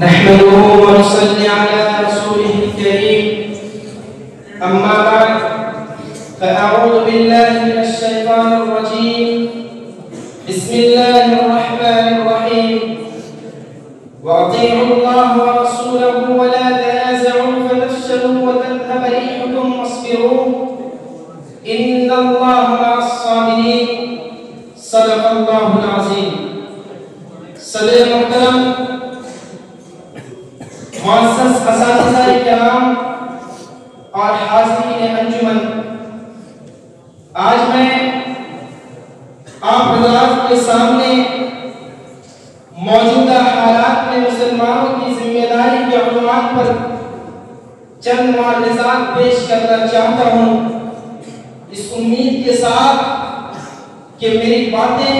نحمده ونصلي على رسوله الكريم أما بعد فأعوذ بالله من الشيطان الرجيم بسم الله الرحمن الرحيم وأطيعوا الله ورسوله ولا تنازعوا فتفشلوا وتذهب ريحكم واصبروا إن الله مع الصابرين صدق الله العظيم. صدر محترم معزز اساتذہ کرام اور حاضرین انجمن، آج میں آپ حضرات کے سامنے موجودہ حالات میں مسلمانوں کی ذمہ داری کے عنوان پر چند معلومات پیش کرنا چاہتا ہوں، اس امید کے ساتھ کہ میری باتیں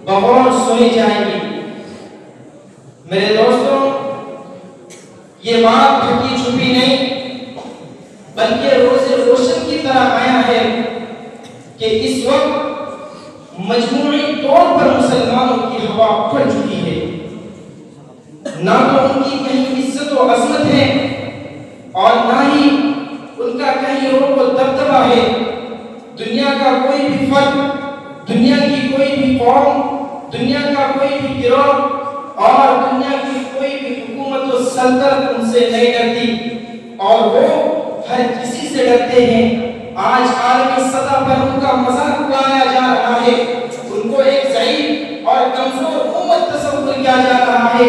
بغور سنی جائیں گی۔ میرے دوستوں، یہ بات ڈھکی چھپی نہیں بلکہ روز روشن کی طرح آیا ہے کہ اس وقت مجموعی طور پر مسلمانوں کی ہوا پھٹ چکی ہے، نہ تو ان کی کہیں عزت و عظمت ہے اور نہ ہی ان کا کہیں روب و دبدبہ ہے۔ دنیا کا کوئی بھی فرد، دنیا کی کوئی بھی قوم، دنیا کا کوئی بھی گروہ اور دنیا کی کوئی بھی حکومت و سلطنت ان سے نہیں ڈرتی اور وہ ہر کسی سے ڈرتے ہیں۔ آج عالمی سطح پر ان کا مذاق اڑایا جا رہا ہے، ان کو ایک ضعیف اور کمزور امت تصور کیا جا رہا ہے۔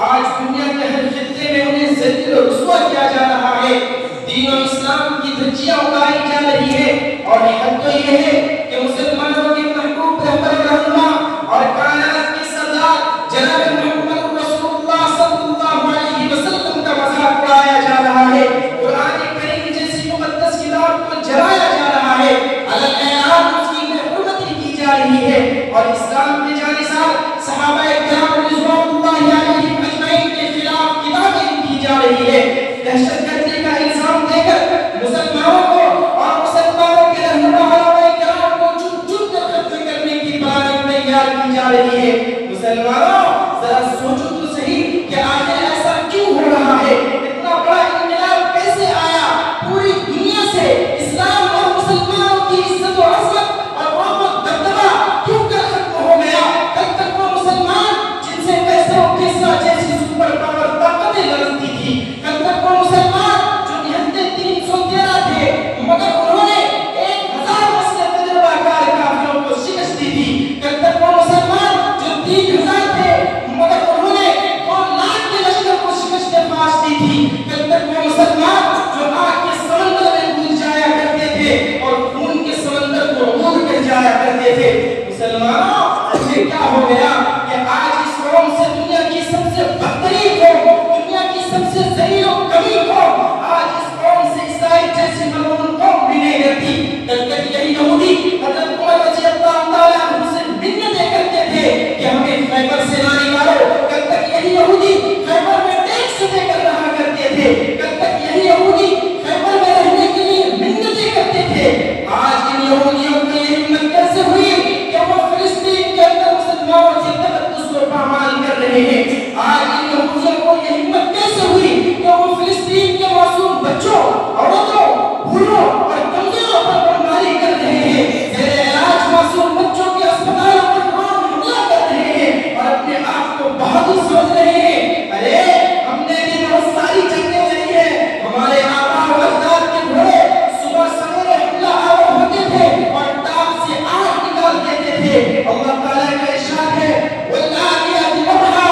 آج دنیا کے ہر خطے میں انہیں ذلیل و رسوا کیا جا رہا ہے، دین و اسلام کی دھجیاں اڑائی جا رہی ہے، اور حد تو یہ ہے کہ مسلمانوں کے محبوب رہبر رہنما اور کائنات کے سردار جناب محمد رسول اللہ صلی اللہ علیہ وسلم کا مذاق اڑایا جا رہا ہے، قرآن کریم جیسی مقدس کتاب کو جلایا جا رہا ہے، علی اعلان اس کی حرمتی کی جا رہی ہے، اور اسلام کے جانثار صحابہ کرام رضوان اللہ علیہم اجمعین کے خلاف کتابیں لکھی جا رہی ہے۔ دہشت گردی کا الزام دے کر مسلمانوں کو اور مسلمانوں کے رہنما علماء کرام کو چن چن کر ختم کرنے کی پلاننگ تیار کی جا رہی ہے۔ مسلمانوں، ذرا سوچو تو صحیح کہ آخر ایسا کیوں ہو رہا ہے؟ اتنا بڑا انقلاب کیسے آیا؟ پوری دنیا سے اسلام اور مسلمانوں کی عزت و عظمت اور روب و دبدبہ کیوں کر ختم ہو گیا؟ کل تک وہ مسلمان جن سے کیسر و کسریٰ جیسی سپر پاور طاقتیں لڑتی تھی، کل تک وہ مسلمان جو نہتے 313 تھے مگر انہوں نے 1000 مسلح تجربہ کار کافروں کو شکست دی تھی، کل تک وہ مسلمان جو 3000 تھے مگر انہوں نے 2 لاکھ کے لشکر کو شکست فاش دی تھی، کل تک وہ مسلمان جو آگ کے سمندر میں کود جایا کرتے تھے اور خون کے سمندر کو عبور کر جایا کرتے تھے۔ مسلمانوں، یہ کیا ہو گیا کہ آج اس قوم سے دنیا کی سب سے بدترین قوم، دنیا کی سب سے ذلیل و کمین قوم، آج اس قوم سے اسرائیل جیسی ملعون قوم بھی نہیں ڈرتی۔ کل تک یہی یہودی حضرت عمر رضی اللہ تعالیٰ عنہ سے منتیں کرتے تھے کہ ہمیں خیبر سے نہ نکالو، کل تک یہی یہودی خیبر میں ٹیکس دے کر رہا کرتے تھے، کل تک یہی یہودی خیبر میں رہنے کے لیے منتیں کرتے تھے۔ آج ان یہودیوں کو یہ ہمت کیسے ہوئی کہ وہ فلسطین کے اندر مسلمانوں سے تقدس کو پامال کر رہے ہیں؟ آج ان یہودیوں کو یہ ہمت کیسے ہوئی کہ وہ فلسطین کے معصوم بچوں، عورتوں، بوڑھوں اور کمزوروں پر بمباری کر رہے ہیں، زیر علاج معصوم بچوں کے اسپتالوں پر ڈرون حملہ کر رہے ہیں اور اپنے آپ کو بہادر سمجھ رہے ہیں؟ ارے ہم نے بھی بہت ساری جنگیں لڑی ہیں، ہمارے آباء و اجداد کے گھوڑے صبح سویرے حملہ آور ہوتے تھے اور ٹانگ سے آگ نکال دیتے تھے۔ اللہ تعالیٰ کا ارشاد ہے وَالْعَادِيَاتِ ضَبْحًا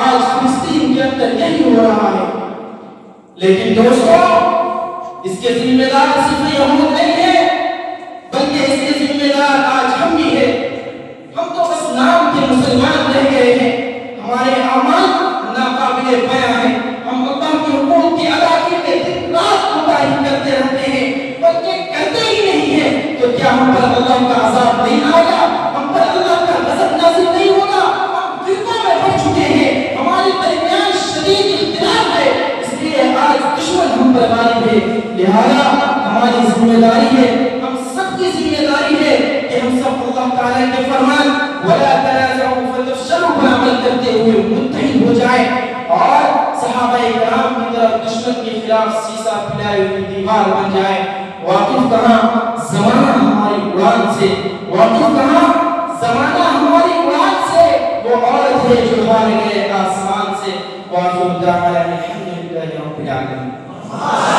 آج فلسطین کے اندر یہی ہو رہا ہے. لیکن دوستوں اس کے ذمہ دار صرف یہود نہیں ہے بلکہ اس کے ذمہ دار آج ہم بھی ہیں. ہم تو بس نام کے مسلمان رہ گئے ہیں. ہمارے اعمال ناقابل بیان ہیں. ہم اللہ کے حقوق کی ادائیگی میں دن رات کوتاہی کرتے رہتے ہیں بلکہ کرتے ہی نہیں ہیں. تو کیا ہم پر اللہ کا عذاب نہیں آئے گا؟ ہم پر اللہ کا غضب نازل نہیں ہوگا؟ ہم فرقوں میں بڑھ چکے ہیں. ہمارے درمیان شدید اختلاف ہے. اس لیے آج دشمن ہم پر غالب ہے. لہذا ہماری ذمہ داری ہے, ہم سب کی ذمہ داری ہے کہ ہم سب اللہ تعالیٰ کے فرمان وَلَا تَنَازَعُوا فَتَفْشَلُوا پر عمل کرتے ہوئے متحد ہو جائیں اور صحابہ کرام کی طرف دشمن کے خلاف سیسا پھیلائی ہوئی دیوار بن جائے. واقف کہاں زمانہ ہماری اڑان سے, واقف کہاں زمانہ ہماری اڑان سے, وہ عورت ہے جو ہار گئے آسمان سے. واقف دعوانا الحمدللہ رب العالمین.